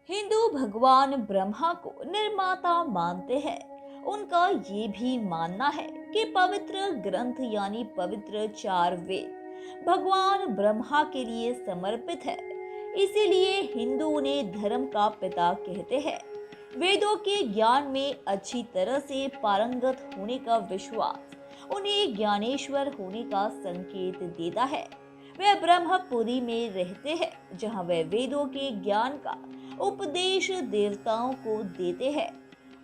हिंदू भगवान ब्रह्मा को निर्माता मानते हैं। उनका ये भी मानना है कि पवित्र ग्रंथ यानी पवित्र चार वेद भगवान ब्रह्मा के लिए समर्पित है। इसीलिए हिंदू उन्हें धर्म का पिता कहते हैं। वेदों के ज्ञान में अच्छी तरह से पारंगत होने का विश्वास उन्हें ज्ञानेश्वर होने का संकेत देता है। वे ब्रह्मपुरी में रहते हैं, जहाँ वे वेदों के ज्ञान का उपदेश देवताओं को देते हैं।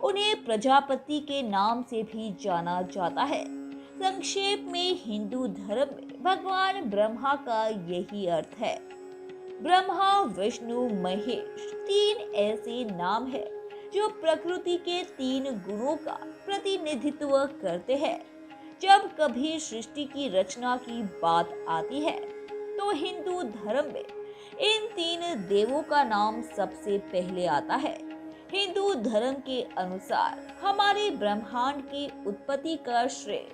उन्हें प्रजापति के नाम से भी जाना जाता है। संक्षेप में हिंदू धर्म में भगवान ब्रह्मा का यही अर्थ है। ब्रह्मा, विष्णु, महेश तीन ऐसे नाम हैं जो प्रकृति के तीन गुणों का प्रतिनिधित्व करते हैं। जब कभी सृष्टि की रचना की बात आती है तो हिंदू धर्म में इन तीन देवों का नाम सबसे पहले आता है। हिंदू धर्म के अनुसार हमारे ब्रह्मांड की उत्पत्ति का श्रेय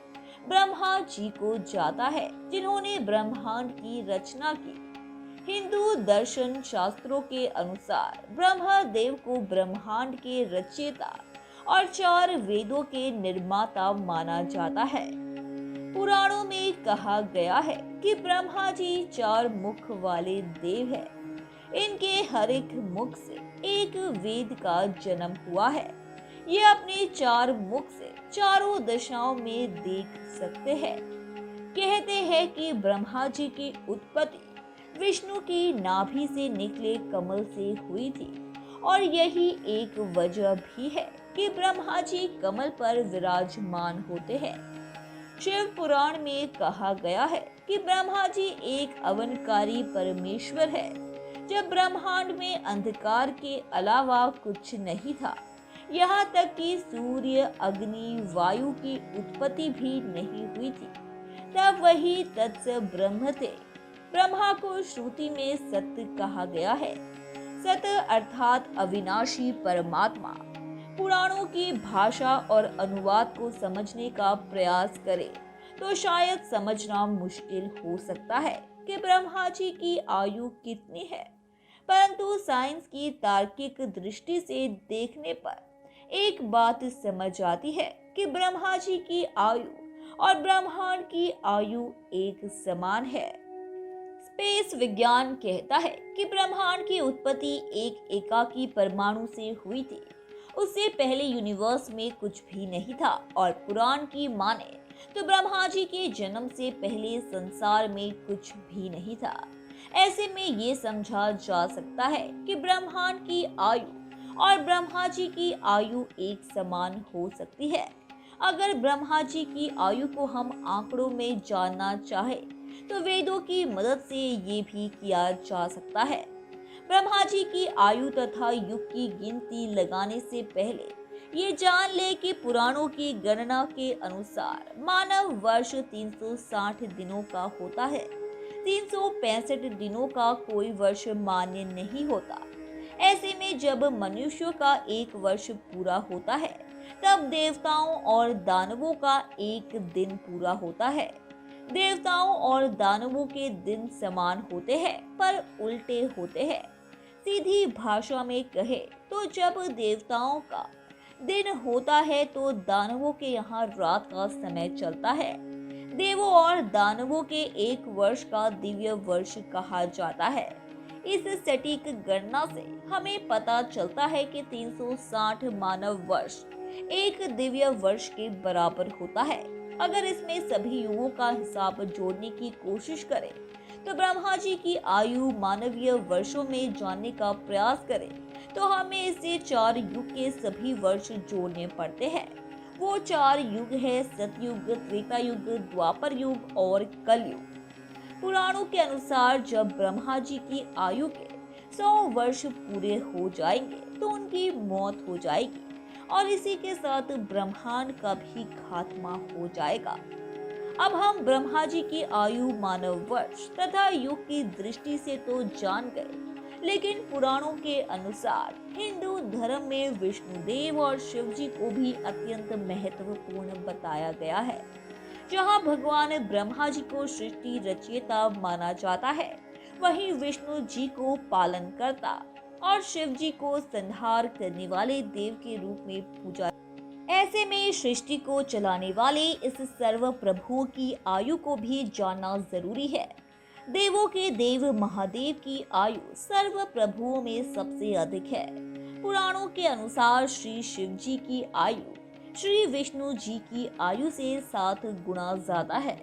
ब्रह्मा जी को जाता है, जिन्होंने ब्रह्मांड की रचना की। हिंदू दर्शन शास्त्रों के अनुसार ब्रह्मा देव को ब्रह्मांड के रचयिता और चार वेदों के निर्माता माना जाता है। पुराणों में कहा गया है कि ब्रह्मा जी चार मुख वाले देव हैं। इनके हर एक मुख से एक वेद का जन्म हुआ है। ये अपने चार मुख से चारों दिशाओं में देख सकते हैं। कहते हैं कि ब्रह्मा जी की उत्पत्ति विष्णु की नाभि से निकले कमल से हुई थी, और यही एक वजह भी है कि ब्रह्मा जी कमल पर विराजमान होते हैं। शिव पुराण में कहा गया है कि ब्रह्मा जी एक अवनकारी परमेश्वर है। जब ब्रह्मांड में अंधकार के अलावा कुछ नहीं था, यहाँ तक कि सूर्य, अग्नि, वायु की उत्पत्ति भी नहीं हुई थी, तब वही तत्स ब्रह्म थे। ब्रह्मा को श्रुति में सत्य कहा गया है। सत्य अर्थात अविनाशी परमात्मा। पुराणों की भाषा और अनुवाद को समझने का प्रयास करें तो शायद समझना मुश्किल हो सकता है कि ब्रह्मा जी की आयु कितनी है, परंतु साइंस की तार्किक दृष्टि से देखने पर एक बात समझ आती है कि ब्रह्मा जी की आयु और ब्रह्मांड की आयु एक समान है। स्पेस विज्ञान कहता है कि ब्रह्मांड की उत्पत्ति एक एकाकी परमाणु से हुई थी। उससे पहले यूनिवर्स में कुछ भी नहीं था, और पुराण की माने तो ब्रह्मा जी के जन्म से पहले संसार में कुछ भी नहीं था। ऐसे में ये समझा जा सकता है कि ब्रह्मांड की आयु और ब्रह्मा जी की आयु एक समान हो सकती है। अगर ब्रह्मा जी की आयु को हम आंकड़ों में जानना चाहे तो वेदों की मदद से ये भी किया जा सकता है। ब्रह्मा जी की आयु तथा युग की गिनती लगाने से पहले ये जान ले कि पुराणों की गणना के अनुसार मानव वर्ष 360 दिनों का होता है। 365 दिनों का कोई वर्ष मान्य नहीं होता। ऐसे में जब मनुष्यों का एक वर्ष पूरा होता है, तब देवताओं और दानवों का एक दिन पूरा होता है। देवताओं और दानवों के दिन समान होते हैं, पर उल्टे होते हैं। सीधी भाषा में कहे तो जब देवताओं का दिन होता है तो दानवों के यहाँ रात का समय चलता है। देवों और दानवों के एक वर्ष का दिव्य वर्ष कहा जाता है। इस सटीक गणना से हमें पता चलता है कि 360 मानव वर्ष एक दिव्य वर्ष के बराबर होता है। अगर इसमें सभी युगों का हिसाब जोड़ने की कोशिश करें तो ब्रह्मा जी की आयु मानवीय वर्षों में जानने का प्रयास करें तो हमें इसे 4 युग के सभी वर्ष जोड़ने पड़ते हैं। वो 4 युग है सतयुग, त्रेता युग, द्वापर युग और कलयुग। पुराणों के अनुसार जब ब्रह्मा जी की आयु के 100 वर्ष पूरे हो जाएंगे तो उनकी मौत हो जाएगी, और इसी के साथ ब्रह्मांड का भी खात्मा हो जाएगा। अब हम ब्रह्मा जी की आयु, मानव वर्ष तथा युग की दृष्टि से तो जान गए, लेकिन पुराणों के अनुसार हिंदू धर्म में विष्णुदेव और शिव जी को भी अत्यंत महत्वपूर्ण बताया गया है। जहां भगवान ब्रह्मा जी को सृष्टि रचयिता माना जाता है, वहीं विष्णु जी को पालन करता, और शिव जी को संहार करने वाले देव के रूप में पूजा। ऐसे में सृष्टि को चलाने वाले इस सर्व प्रभुओं की आयु को भी जानना जरूरी है। देवों के देव महादेव की आयु सर्व प्रभुओं में सबसे अधिक है। पुराणों के अनुसार श्री शिव जी की आयु श्री विष्णु जी की आयु से 7 गुना ज्यादा है,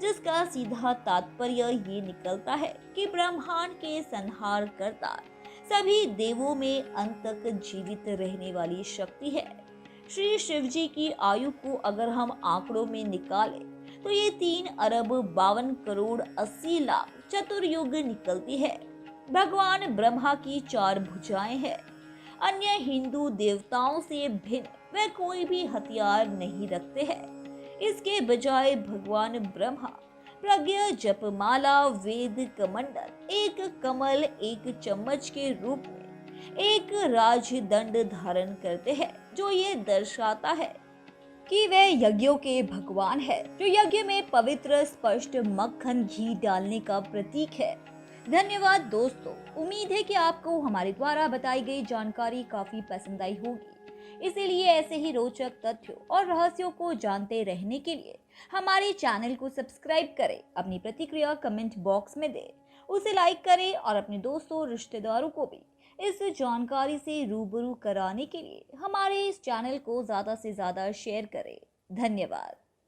जिसका सीधा तात्पर्य ये निकलता है कि ब्रह्मांड के संहार करता सभी देवों में अंत तक जीवित रहने वाली शक्ति है। श्री शिव जी की आयु को अगर हम आंकड़ों में निकालें तो ये 3,52,80,00,000 चतुर्युग निकलती है। भगवान ब्रह्मा की 4 भुजाएं हैं। अन्य हिंदू देवताओं से भिन्न वे कोई भी हथियार नहीं रखते हैं। इसके बजाय भगवान ब्रह्मा प्रज्ञा जपमाला वेद कमंडल एक कमल एक चम्मच के रूप में एक राजदंड धारण करते हैं, जो ये दर्शाता है कि वे यज्ञों के भगवान है, जो यज्ञ में पवित्र स्पष्ट मक्खन घी डालने का प्रतीक है। धन्यवाद दोस्तों, उम्मीद है कि आपको हमारे द्वारा बताई गई जानकारी काफी पसंद आई होगी। इसीलिए ऐसे ही रोचक तथ्यों और रहस्यों को जानते रहने के लिए हमारे चैनल को सब्सक्राइब करें, अपनी प्रतिक्रिया कमेंट बॉक्स में दें, उसे लाइक करें और अपने दोस्तों रिश्तेदारों को भी इस जानकारी से रूबरू कराने के लिए हमारे इस चैनल को ज़्यादा से ज़्यादा शेयर करें। धन्यवाद।